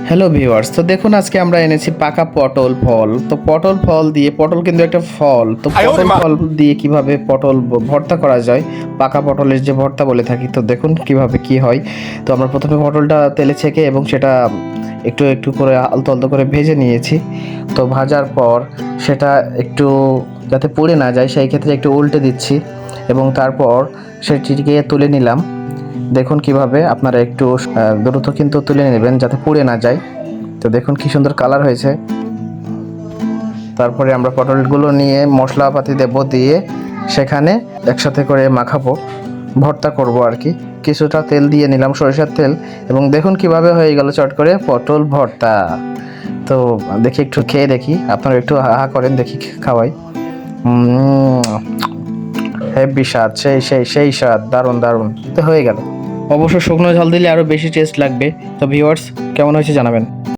Hello viewers, তো দেখুন আজকে আমরা এনেছি পাকা পটল ফল। তো পটল ফল দিয়ে, পটল কিন্তু একটা ফল, তো পটল ফল দিয়ে কিভাবে পটল ভর্তা করা যায়, পাকা পটলের যে ভর্তা বলে থাকি, তো দেখুন কিভাবে কি হয়। তো আমরা প্রথমে পটলটা তেলে ছেঁকে এবং সেটা একটু একটু করে আলতো আলতো করে ভেজে নিয়েছি। তো ভাজার পর সেটা একটু যাতে পুড়ে না যায় সেই ক্ষেত্রে একটু উল্টে দিচ্ছি এবং তারপর সেটিকে তুলে নিলাম। দেখুন কিভাবে আপনারা একটু দ্রুত কিন্তু তুলে নেবেন যাতে পুড়ে না যায়। তো দেখুন কি সুন্দর কালার হয়েছে। তারপরে আমরা পটলগুলো নিয়ে মশলাপাতি দেবো, দিয়ে সেখানে একসাথে করে মাখাবো, ভর্তা করব আর কি। কিছুটা তেল দিয়ে নিলাম, সরিষার তেল, এবং দেখুন কিভাবে হয়ে গেল চট করে পটল ভর্তা। তো দেখি একটু খেয়ে দেখি, আপনারা একটু হা করেন, দেখি খাওয়াই। হেভি স্বাদ, সেই স্বাদ, দারুণ দারুণ। তো হয়ে গেল। অবশ্য শুকনো ঝাল দিলে আরও বেশি টেস্ট লাগবে। তো ভিউয়ার্স, কেমন হয়েছে জানাবেন।